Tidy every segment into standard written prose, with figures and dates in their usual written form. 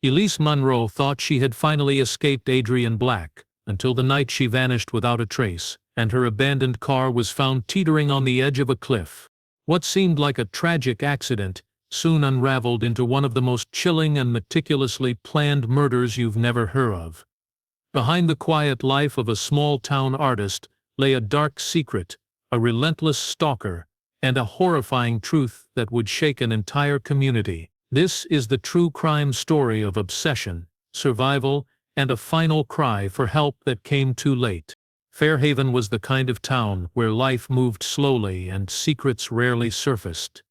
Elise Monroe thought she had finally escaped Adrian Black, until the night she vanished without a trace, and her abandoned car was found teetering on the edge of a cliff. What seemed like a tragic accident soon unraveled into one of the most chilling and meticulously planned murders you've never heard of. Behind the quiet life of a small-town artist lay a dark secret, a relentless stalker, and a horrifying truth that would shake an entire community. This is the true crime story of obsession, survival, and a final cry for help that came too late. Fairhaven was the kind of town where life moved slowly and secrets rarely surfaced.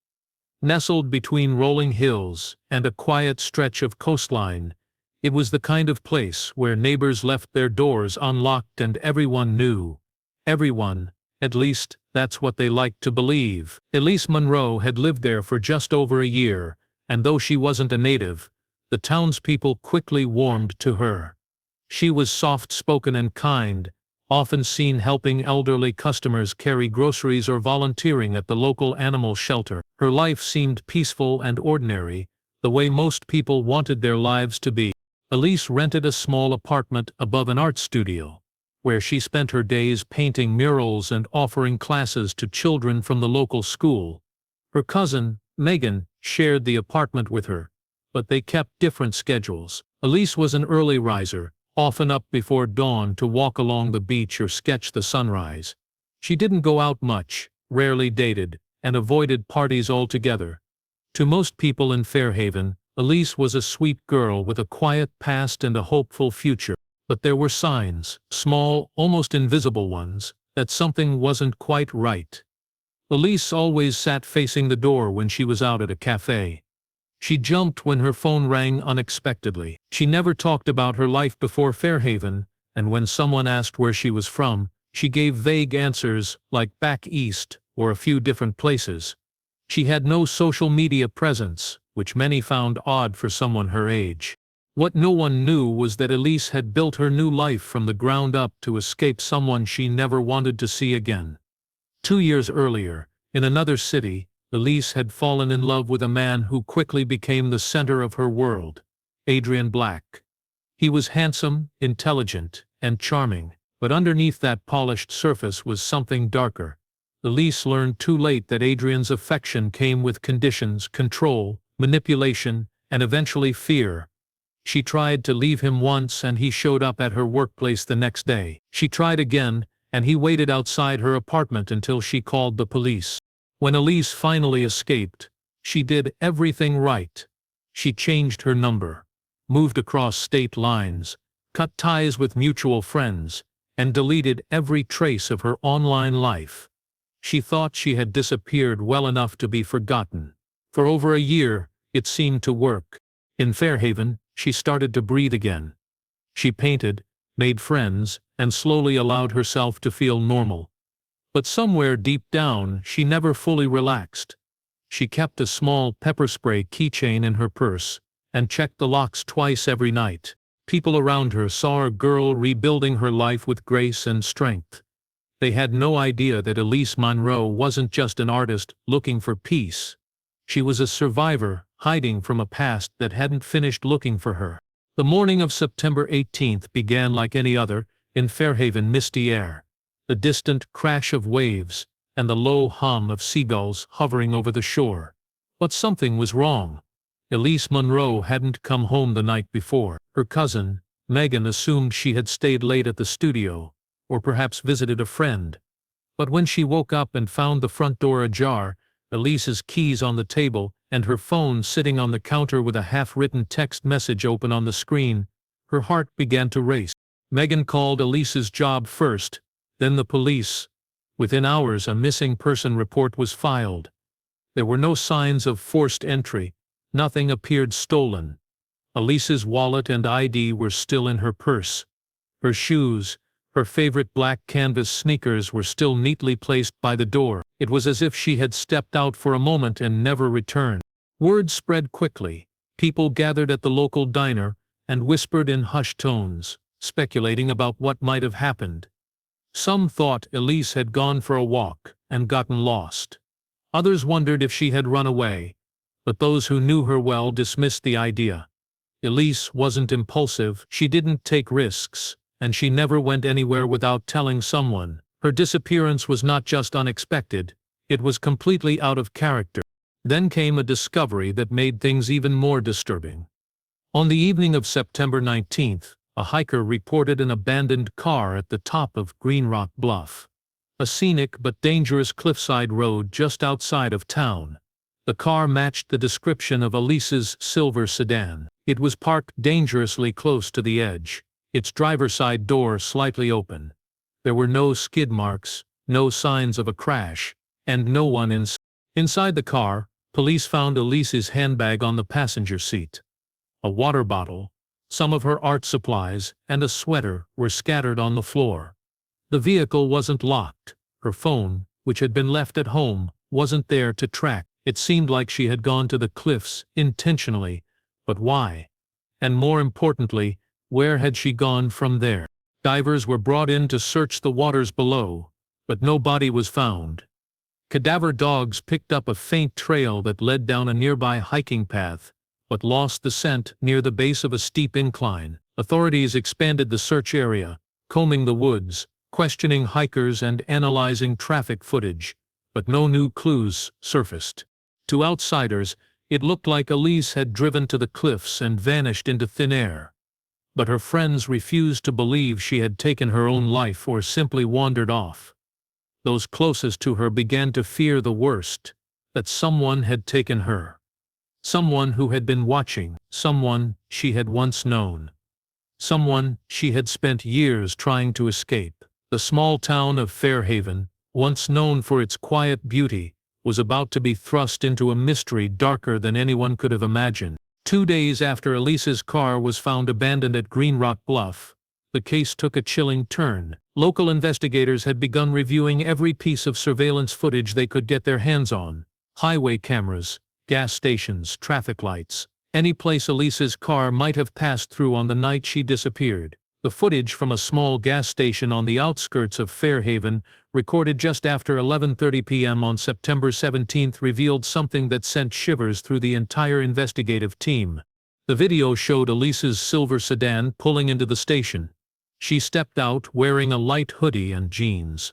Nestled between rolling hills and a quiet stretch of coastline, it was the kind of place where neighbors left their doors unlocked and everyone knew. Everyone, at least, that's what they liked to believe. Elise Monroe had lived there for just over a year, and though she wasn't a native, the townspeople quickly warmed to her. She was soft-spoken and kind, often seen helping elderly customers carry groceries or volunteering at the local animal shelter. Her life seemed peaceful and ordinary, the way most people wanted their lives to be. Elise rented a small apartment above an art studio, where she spent her days painting murals and offering classes to children from the local school. Her cousin, Megan, shared the apartment with her, but they kept different schedules. Elise was an early riser, often up before dawn to walk along the beach or sketch the sunrise. She didn't go out much, rarely dated, and avoided parties altogether. To most people in Fairhaven, Elise was a sweet girl with a quiet past and a hopeful future. But there were signs, small, almost invisible ones, that something wasn't quite right. Elise always sat facing the door when she was out at a cafe. She jumped when her phone rang unexpectedly. She never talked about her life before Fairhaven, and when someone asked where she was from, she gave vague answers like back east or a few different places. She had no social media presence, which many found odd for someone her age. What no one knew was that Elise had built her new life from the ground up to escape someone she never wanted to see again. 2 years earlier, in another city, Elise had fallen in love with a man who quickly became the center of her world, Adrian Black. He was handsome, intelligent, and charming, but underneath that polished surface was something darker. Elise learned too late that Adrian's affection came with conditions, control, manipulation, and eventually fear. She tried to leave him once and he showed up at her workplace the next day. She tried again, and he waited outside her apartment until she called the police. When Elise finally escaped, she did everything right. She changed her number, moved across state lines, cut ties with mutual friends, and deleted every trace of her online life. She thought she had disappeared well enough to be forgotten. For over a year, it seemed to work. In Fairhaven, she started to breathe again. She painted, made friends, and slowly allowed herself to feel normal. But somewhere deep down, she never fully relaxed. She kept a small pepper spray keychain in her purse, and checked the locks twice every night. People around her saw a girl rebuilding her life with grace and strength. They had no idea that Elise Monroe wasn't just an artist looking for peace. She was a survivor, hiding from a past that hadn't finished looking for her. The morning of September 18th began like any other, in Fairhaven misty air. The distant crash of waves, and the low hum of seagulls hovering over the shore. But something was wrong. Elise Monroe hadn't come home the night before. Her cousin, Megan, assumed she had stayed late at the studio, or perhaps visited a friend. But when she woke up and found the front door ajar, Elise's keys on the table, and her phone sitting on the counter with a half-written text message open on the screen, her heart began to race. Megan called Elise's job first, then the police. Within hours, a missing person report was filed. There were no signs of forced entry. Nothing appeared stolen. Elise's wallet and ID were still in her purse. Her shoes, her favorite black canvas sneakers, were still neatly placed by the door. It was as if she had stepped out for a moment and never returned. Word spread quickly. People gathered at the local diner and whispered in hushed tones, speculating about what might have happened. Some thought Elise had gone for a walk and gotten lost. Others wondered if she had run away, but those who knew her well dismissed the idea. Elise wasn't impulsive, she didn't take risks, and she never went anywhere without telling someone. Her disappearance was not just unexpected, it was completely out of character. Then came a discovery that made things even more disturbing. On the evening of September 19th, a hiker reported an abandoned car at the top of Green Rock Bluff, a scenic but dangerous cliffside road just outside of town. The car matched the description of Elise's silver sedan. It was parked dangerously close to the edge, its driver's side door slightly open. There were no skid marks, no signs of a crash, and no one inside the car. Police found Elise's handbag on the passenger seat. A water bottle, some of her art supplies, and a sweater were scattered on the floor. The vehicle wasn't locked. Her phone, which had been left at home, wasn't there to track. It seemed like she had gone to the cliffs intentionally, but why? And more importantly, where had she gone from there? Divers were brought in to search the waters below, but no body was found. Cadaver dogs picked up a faint trail that led down a nearby hiking path, but lost the scent near the base of a steep incline. Authorities expanded the search area, combing the woods, questioning hikers and analyzing traffic footage, but no new clues surfaced. To outsiders, it looked like Elise had driven to the cliffs and vanished into thin air. But her friends refused to believe she had taken her own life or simply wandered off. Those closest to her began to fear the worst, that someone had taken her. Someone who had been watching, someone she had once known. Someone she had spent years trying to escape. The small town of Fairhaven, once known for its quiet beauty, was about to be thrust into a mystery darker than anyone could have imagined. 2 days after Elise's car was found abandoned at Green Rock Bluff, the case took a chilling turn. Local investigators had begun reviewing every piece of surveillance footage they could get their hands on. Highway cameras, gas stations, traffic lights, any place Elise's car might have passed through on the night she disappeared. The footage from a small gas station on the outskirts of Fairhaven, recorded just after 11:30 p.m. on September 17th, revealed something that sent shivers through the entire investigative team. The video showed Elise's silver sedan pulling into the station. She stepped out wearing a light hoodie and jeans.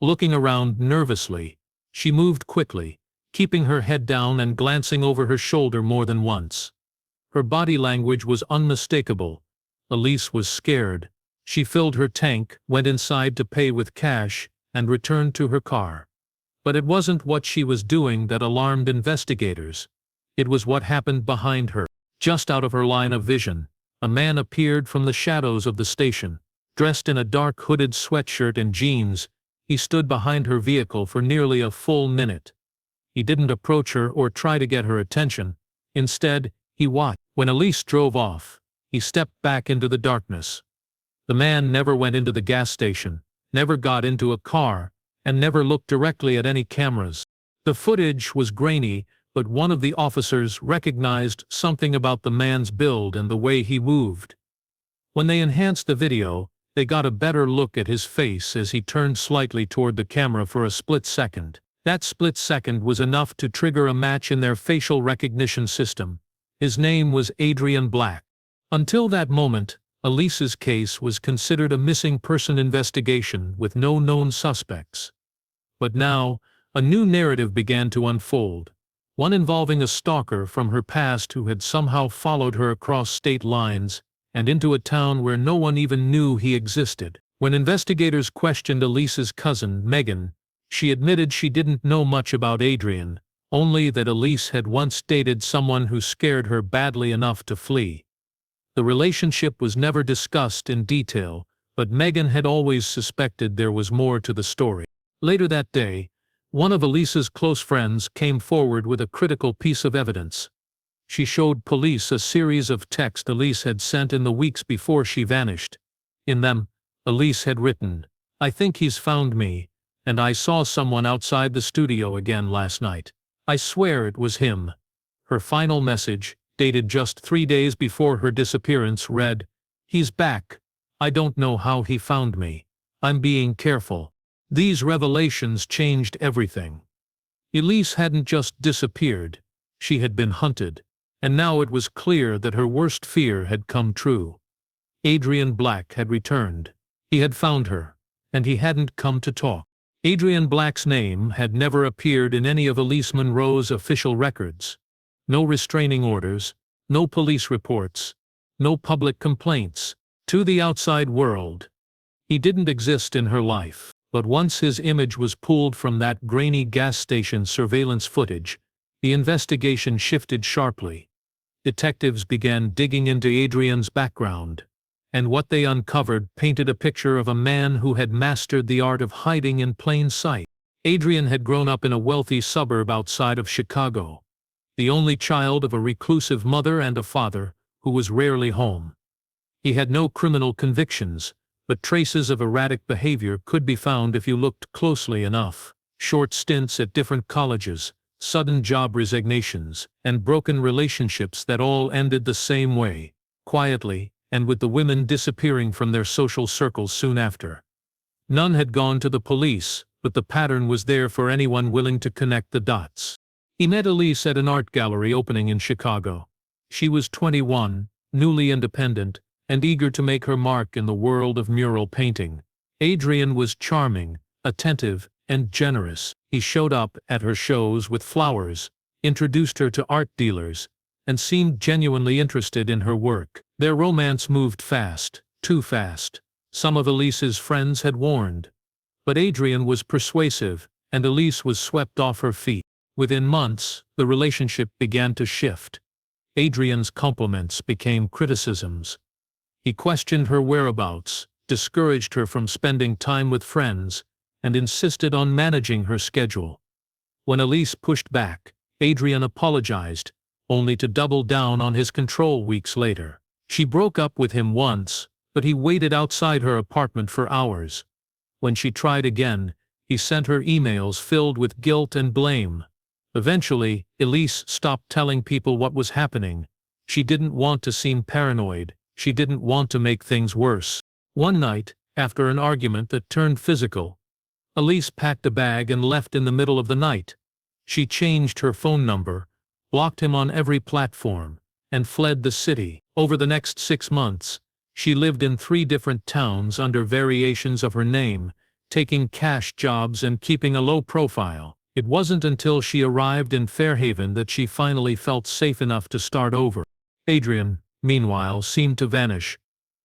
Looking around nervously, she moved quickly, keeping her head down and glancing over her shoulder more than once. Her body language was unmistakable. Elise was scared. She filled her tank, went inside to pay with cash, and returned to her car. But it wasn't what she was doing that alarmed investigators. It was what happened behind her. Just out of her line of vision, a man appeared from the shadows of the station. Dressed in a dark hooded sweatshirt and jeans, he stood behind her vehicle for nearly a full minute. He didn't approach her or try to get her attention. Instead, he watched. When Elise drove off, he stepped back into the darkness. The man never went into the gas station, never got into a car, and never looked directly at any cameras. The footage was grainy, but one of the officers recognized something about the man's build and the way he moved. When they enhanced the video, they got a better look at his face as he turned slightly toward the camera for a split second. That split second was enough to trigger a match in their facial recognition system. His name was Adrian Black. Until that moment, Elise's case was considered a missing person investigation with no known suspects. But now, a new narrative began to unfold, one involving a stalker from her past who had somehow followed her across state lines and into a town where no one even knew he existed. When investigators questioned Elise's cousin, Megan, she admitted she didn't know much about Adrian, only that Elise had once dated someone who scared her badly enough to flee. The relationship was never discussed in detail, but Megan had always suspected there was more to the story. Later that day, one of Elise's close friends came forward with a critical piece of evidence. She showed police a series of texts Elise had sent in the weeks before she vanished. In them, Elise had written, "I think he's found me, and I saw someone outside the studio again last night. I swear it was him." Her final message, dated just 3 days before her disappearance, read, "He's back. I don't know how he found me. I'm being careful." These revelations changed everything. Elise hadn't just disappeared. She had been hunted. And now it was clear that her worst fear had come true. Adrian Black had returned. He had found her, and he hadn't come to talk. Adrian Black's name had never appeared in any of Elise Monroe's official records. No restraining orders, no police reports, no public complaints. To the outside world, he didn't exist in her life. But once his image was pulled from that grainy gas station surveillance footage, the investigation shifted sharply. Detectives began digging into Adrian's background, and what they uncovered painted a picture of a man who had mastered the art of hiding in plain sight. Adrian had grown up in a wealthy suburb outside of Chicago, the only child of a reclusive mother and a father who was rarely home. He had no criminal convictions, but traces of erratic behavior could be found if you looked closely enough. Short stints at different colleges, sudden job resignations, and broken relationships that all ended the same way, quietly, and with the women disappearing from their social circles soon after. None had gone to the police, but the pattern was there for anyone willing to connect the dots. He met Elise at an art gallery opening in Chicago. She was 21, newly independent, and eager to make her mark in the world of mural painting. Adrian was charming, attentive, and generous. He showed up at her shows with flowers, introduced her to art dealers, and seemed genuinely interested in her work. Their romance moved fast, too fast. Some of Elise's friends had warned. But Adrian was persuasive, and Elise was swept off her feet. Within months, the relationship began to shift. Adrian's compliments became criticisms. He questioned her whereabouts, discouraged her from spending time with friends, and insisted on managing her schedule. When Elise pushed back, Adrian apologized, only to double down on his control weeks later. She broke up with him once, but he waited outside her apartment for hours. When she tried again, he sent her emails filled with guilt and blame. Eventually, Elise stopped telling people what was happening. She didn't want to seem paranoid. She didn't want to make things worse. One night, after an argument that turned physical, Elise packed a bag and left in the middle of the night. She changed her phone number, blocked him on every platform, and fled the city. Over the next 6 months, she lived in 3 different towns under variations of her name, taking cash jobs and keeping a low profile. It wasn't until she arrived in Fairhaven that she finally felt safe enough to start over. Adrian, meanwhile, seemed to vanish,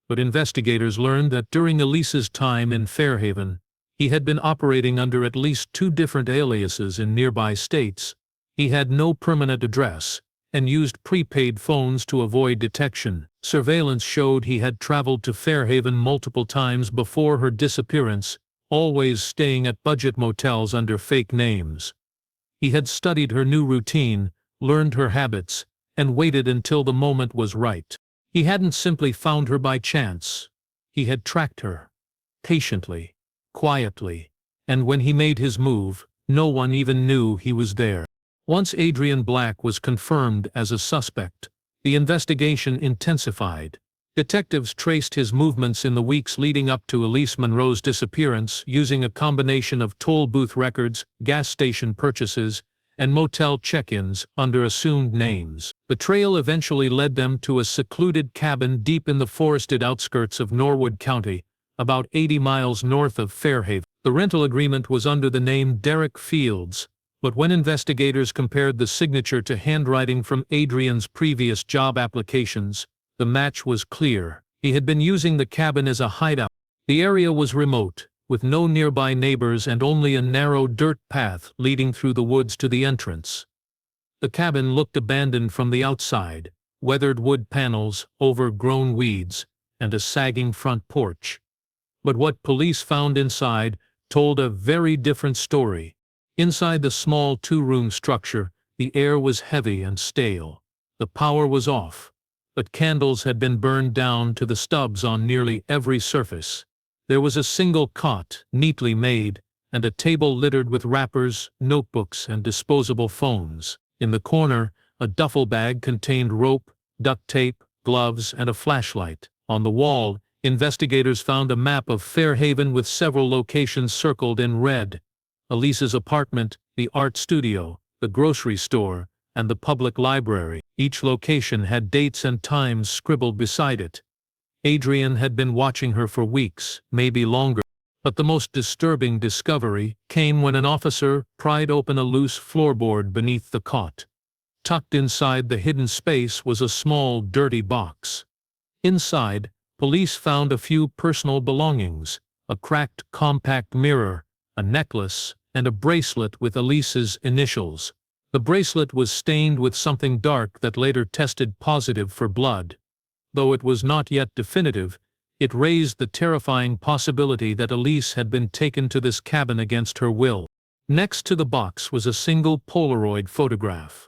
but investigators learned that during Elise's time in Fairhaven, he had been operating under at least 2 different aliases in nearby states. He had no permanent address, and used prepaid phones to avoid detection. Surveillance showed he had traveled to Fairhaven multiple times before her disappearance, always staying at budget motels under fake names. He had studied her new routine, learned her habits, and waited until the moment was right. He hadn't simply found her by chance. He had tracked her. Patiently, quietly, and when he made his move, no one even knew he was there. Once Adrian Black was confirmed as a suspect, the investigation intensified. Detectives traced his movements in the weeks leading up to Elise Monroe's disappearance using a combination of toll booth records, gas station purchases, and motel check-ins under assumed names. The trail eventually led them to a secluded cabin deep in the forested outskirts of Norwood County, about 80 miles north of Fairhaven. The rental agreement was under the name Derek Fields, but when investigators compared the signature to handwriting from Adrian's previous job applications, the match was clear. He had been using the cabin as a hideout. The area was remote, with no nearby neighbors and only a narrow dirt path leading through the woods to the entrance. The cabin looked abandoned from the outside, weathered wood panels, overgrown weeds, and a sagging front porch. But what police found inside told a very different story. Inside the small 2-room structure, the air was heavy and stale. The power was off, but candles had been burned down to the stubs on nearly every surface. There was a single cot, neatly made, and a table littered with wrappers, notebooks, and disposable phones. In the corner, a duffel bag contained rope, duct tape, gloves, and a flashlight. On the wall, investigators found a map of Fairhaven with several locations circled in red: Elise's apartment, the art studio, the grocery store, and the public library. Each location had dates and times scribbled beside it. Adrian had been watching her for weeks, maybe longer. But the most disturbing discovery came when an officer pried open a loose floorboard beneath the cot. Tucked inside the hidden space was a small, dirty box. Inside, police found a few personal belongings: a cracked compact mirror, a necklace, and a bracelet with Elise's initials. The bracelet was stained with something dark that later tested positive for blood. Though it was not yet definitive, it raised the terrifying possibility that Elise had been taken to this cabin against her will. Next to the box was a single Polaroid photograph.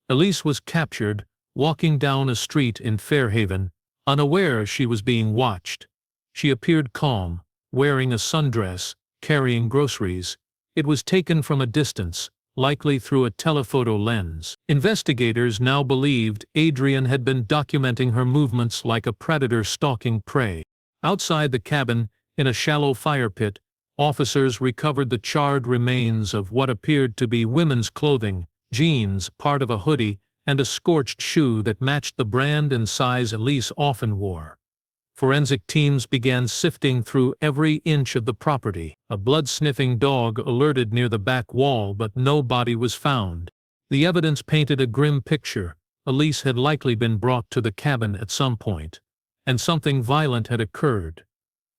Elise was captured, walking down a street in Fairhaven, unaware she was being watched. She appeared calm, wearing a sundress, carrying groceries. It was taken from a distance, likely through a telephoto lens. Investigators now believed Adrian had been documenting her movements like a predator stalking prey. Outside the cabin, in a shallow fire pit, officers recovered the charred remains of what appeared to be women's clothing, jeans, part of a hoodie, and a scorched shoe that matched the brand and size Elise often wore. Forensic teams began sifting through every inch of the property. A blood-sniffing dog alerted near the back wall, but no body was found. The evidence painted a grim picture. Elise had likely been brought to the cabin at some point, and something violent had occurred.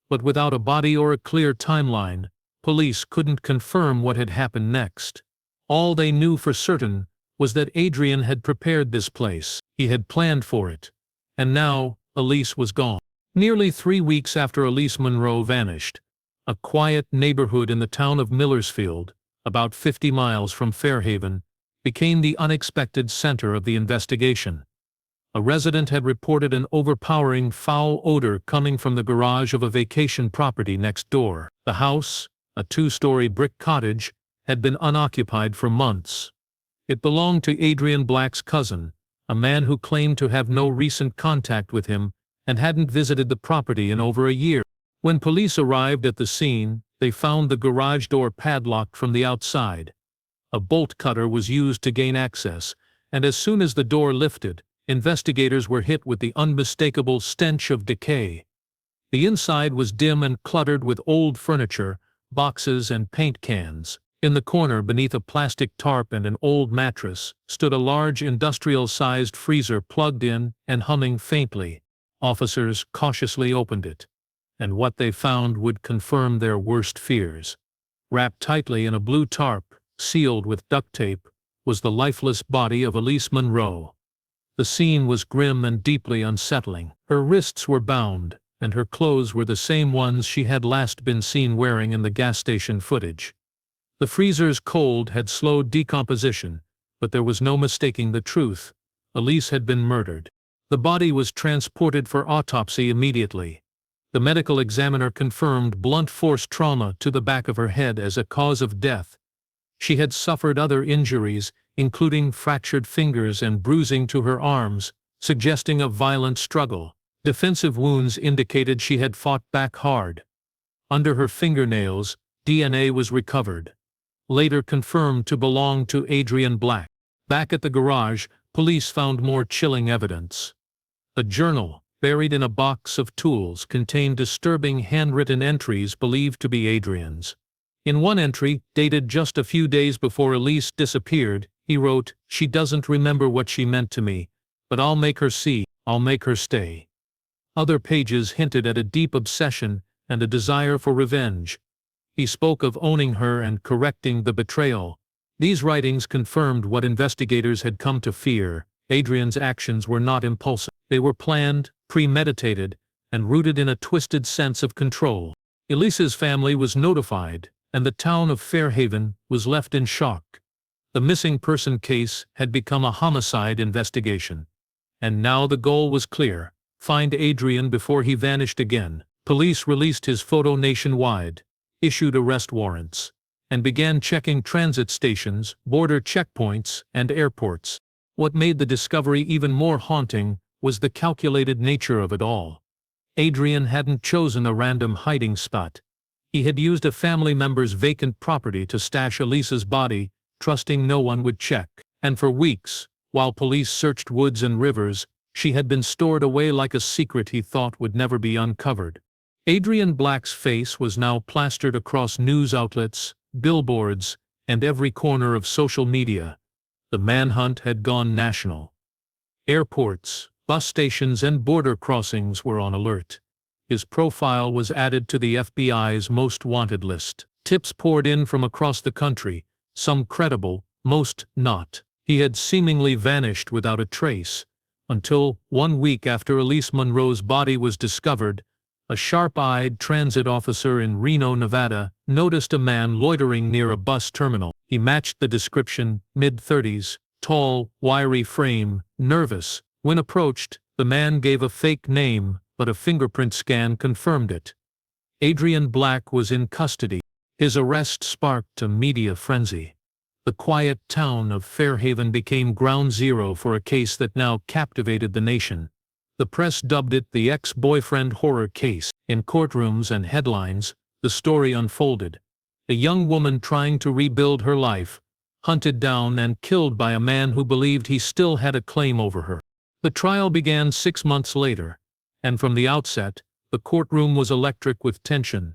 But without a body or a clear timeline, police couldn't confirm what had happened next. All they knew for certain was that Adrian had prepared this place. He had planned for it. And now, Elise was gone. Nearly 3 weeks after Elise Monroe vanished, a quiet neighborhood in the town of Millersfield, about 50 miles from Fairhaven, became the unexpected center of the investigation. A resident had reported an overpowering foul odor coming from the garage of a vacation property next door. The house, a 2-story brick cottage, had been unoccupied for months. It belonged to Adrian Black's cousin, a man who claimed to have no recent contact with him and hadn't visited the property in over a year. When police arrived at the scene, they found the garage door padlocked from the outside. A bolt cutter was used to gain access, and as soon as the door lifted, investigators were hit with the unmistakable stench of decay. The inside was dim and cluttered with old furniture, boxes, and paint cans. In the corner, beneath a plastic tarp and an old mattress, stood a large industrial-sized freezer plugged in and humming faintly. Officers cautiously opened it, and what they found would confirm their worst fears. Wrapped tightly in a blue tarp, sealed with duct tape, was the lifeless body of Elise Monroe. The scene was grim and deeply unsettling. Her wrists were bound, and her clothes were the same ones she had last been seen wearing in the gas station footage. The freezer's cold had slowed decomposition, but there was no mistaking the truth. Elise had been murdered. The body was transported for autopsy immediately. The medical examiner confirmed blunt force trauma to the back of her head as a cause of death. She had suffered other injuries, including fractured fingers and bruising to her arms, suggesting a violent struggle. Defensive wounds indicated she had fought back hard. Under her fingernails, DNA was recovered, later confirmed to belong to Adrian Black. Back at the garage, police found more chilling evidence. A journal, buried in a box of tools, contained disturbing handwritten entries believed to be Adrian's. In one entry, dated just a few days before Elise disappeared, he wrote, "She doesn't remember what she meant to me, but I'll make her see, I'll make her stay." Other pages hinted at a deep obsession and a desire for revenge. He spoke of owning her and correcting the betrayal. These writings confirmed what investigators had come to fear. Adrian's actions were not impulsive. They were planned, premeditated, and rooted in a twisted sense of control. Elise's family was notified, and the town of Fairhaven was left in shock. The missing person case had become a homicide investigation. And now the goal was clear: find Adrian before he vanished again. Police released his photo nationwide, issued arrest warrants, and began checking transit stations, border checkpoints, and airports. What made the discovery even more haunting was the calculated nature of it all. Adrian hadn't chosen a random hiding spot. He had used a family member's vacant property to stash Elise's body, trusting no one would check. And for weeks, While police searched woods and rivers, she had been stored away like a secret he thought would never be uncovered. Adrian Black's face was now plastered across news outlets, billboards, and every corner of social media. The manhunt had gone national. Airports, bus stations, and border crossings were on alert. His profile was added to the FBI's most wanted list. Tips poured in from across the country, some credible, most not. He had seemingly vanished without a trace, until, 1 week after Elise Monroe's body was discovered, a sharp-eyed transit officer in Reno, Nevada, noticed a man loitering near a bus terminal. He matched the description, mid-30s, tall, wiry frame, nervous. When approached, the man gave a fake name, but a fingerprint scan confirmed it. Adrian Black was in custody. His arrest sparked a media frenzy. The quiet town of Fairhaven became ground zero for a case that now captivated the nation. The press dubbed it the ex-boyfriend horror case. In courtrooms and headlines, the story unfolded. A young woman trying to rebuild her life, hunted down and killed by a man who believed he still had a claim over her. The trial began 6 months later, and from the outset, the courtroom was electric with tension.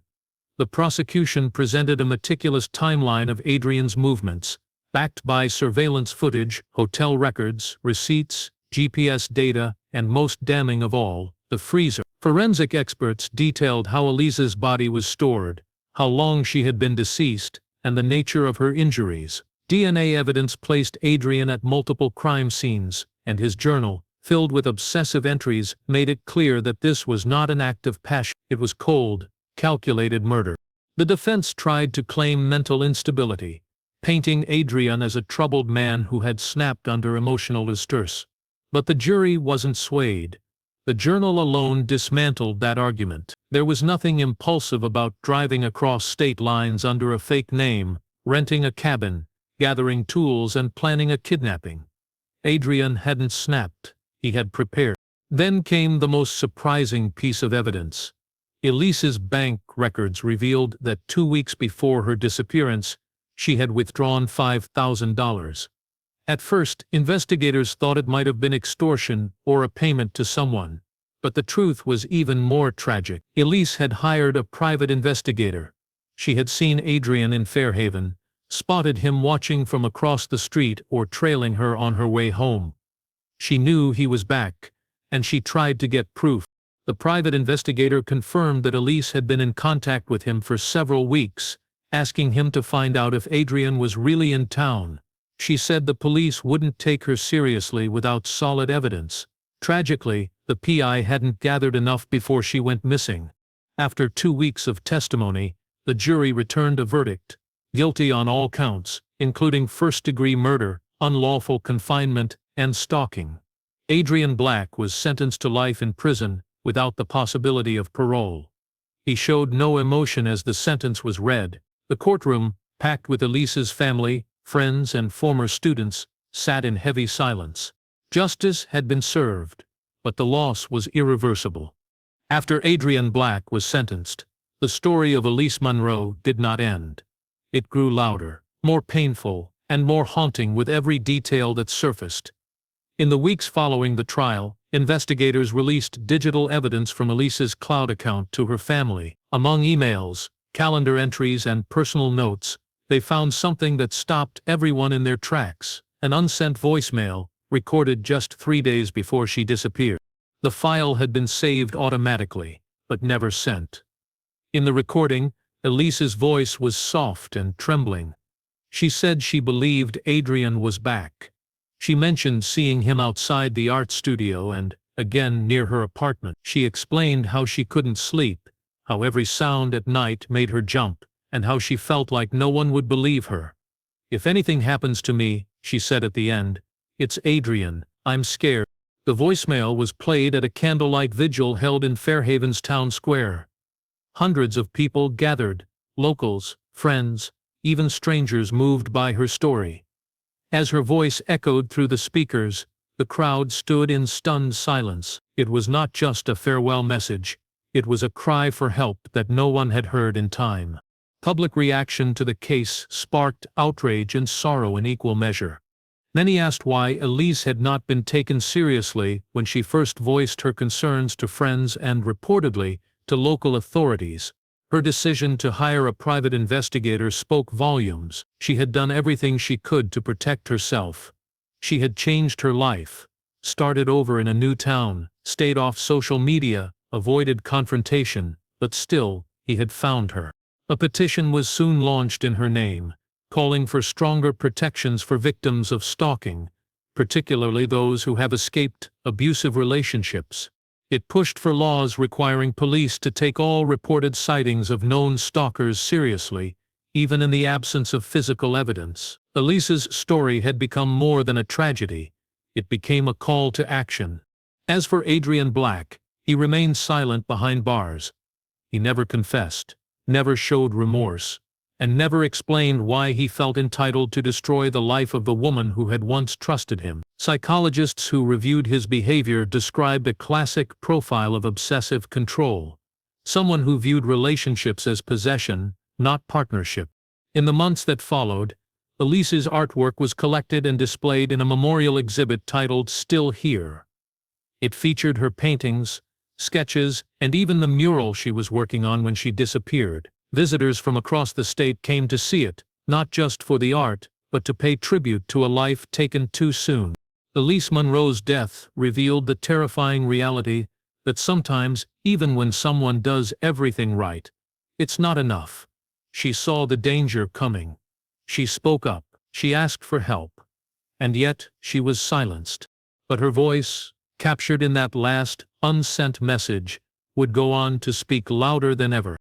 The prosecution presented a meticulous timeline of Adrian's movements, backed by surveillance footage, hotel records, receipts, GPS data, and most damning of all, the freezer. Forensic experts detailed how Elise's body was stored, how long she had been deceased, and the nature of her injuries. DNA evidence placed Adrian at multiple crime scenes, and his journal, filled with obsessive entries, made it clear that this was not an act of passion. It was cold, calculated murder. The defense tried to claim mental instability, painting Adrian as a troubled man who had snapped under emotional distress. But the jury wasn't swayed. The journal alone dismantled that argument. There was nothing impulsive about driving across state lines under a fake name, renting a cabin, gathering tools, and planning a kidnapping. Adrian hadn't snapped. He had prepared. Then came the most surprising piece of evidence. Elise's bank records revealed that 2 weeks before her disappearance, she had withdrawn $5,000. At first, investigators thought it might have been extortion or a payment to someone. But the truth was even more tragic. Elise had hired a private investigator. She had seen Adrian in Fairhaven, spotted him watching from across the street or trailing her on her way home. She knew he was back, and she tried to get proof. The private investigator confirmed that Elise had been in contact with him for several weeks, asking him to find out if Adrian was really in town. She said the police wouldn't take her seriously without solid evidence. Tragically, the PI hadn't gathered enough before she went missing. After 2 weeks of testimony, the jury returned a verdict: guilty on all counts, including first-degree murder, unlawful confinement, and stalking. Adrian Black was sentenced to life in prison, without the possibility of parole. He showed no emotion as the sentence was read. The courtroom, packed with Elise's family, friends, and former students, sat in heavy silence. Justice had been served, but the loss was irreversible. After Adrian Black was sentenced, the story of Elise Monroe did not end. It grew louder, more painful, and more haunting with every detail that surfaced. In the weeks following the trial, investigators released digital evidence from Elise's cloud account to her family. Among emails, calendar entries, and personal notes, they found something that stopped everyone in their tracks: an unsent voicemail, recorded just 3 days before she disappeared. The file had been saved automatically, but never sent. In the recording, Elise's voice was soft and trembling. She said she believed Adrian was back. She mentioned seeing him outside the art studio and, again, near her apartment. She explained how she couldn't sleep, how every sound at night made her jump, and how she felt like no one would believe her. "If anything happens to me," she said at the end, "it's Adrian. I'm scared." The voicemail was played at a candlelight vigil held in Fairhaven's town square. Hundreds of people gathered, locals, friends, even strangers moved by her story. As her voice echoed through the speakers, the crowd stood in stunned silence. It was not just a farewell message, it was a cry for help that no one had heard in time. Public reaction to the case sparked outrage and sorrow in equal measure. Many asked why Elise had not been taken seriously when she first voiced her concerns to friends and, reportedly, to local authorities. Her decision to hire a private investigator spoke volumes. She had done everything she could to protect herself. She had changed her life, started over in a new town, stayed off social media, avoided confrontation, but still, he had found her. A petition was soon launched in her name, calling for stronger protections for victims of stalking, particularly those who have escaped abusive relationships. It pushed for laws requiring police to take all reported sightings of known stalkers seriously, even in the absence of physical evidence. Elise's story had become more than a tragedy. It became a call to action. As for Adrian Black, he remained silent behind bars. He never confessed, never showed remorse, and never explained why he felt entitled to destroy the life of the woman who had once trusted him. Psychologists who reviewed his behavior described a classic profile of obsessive control, someone who viewed relationships as possession, not partnership. In the months that followed, Elise's artwork was collected and displayed in a memorial exhibit titled "Still Here." It featured her paintings, sketches, and even the mural she was working on when she disappeared. Visitors from across the state came to see it, not just for the art, but to pay tribute to a life taken too soon. Elise Monroe's death revealed the terrifying reality that sometimes, even when someone does everything right, it's not enough. She saw the danger coming. She spoke up. She asked for help. And yet, she was silenced. But her voice, captured in that last, unsent message, would go on to speak louder than ever.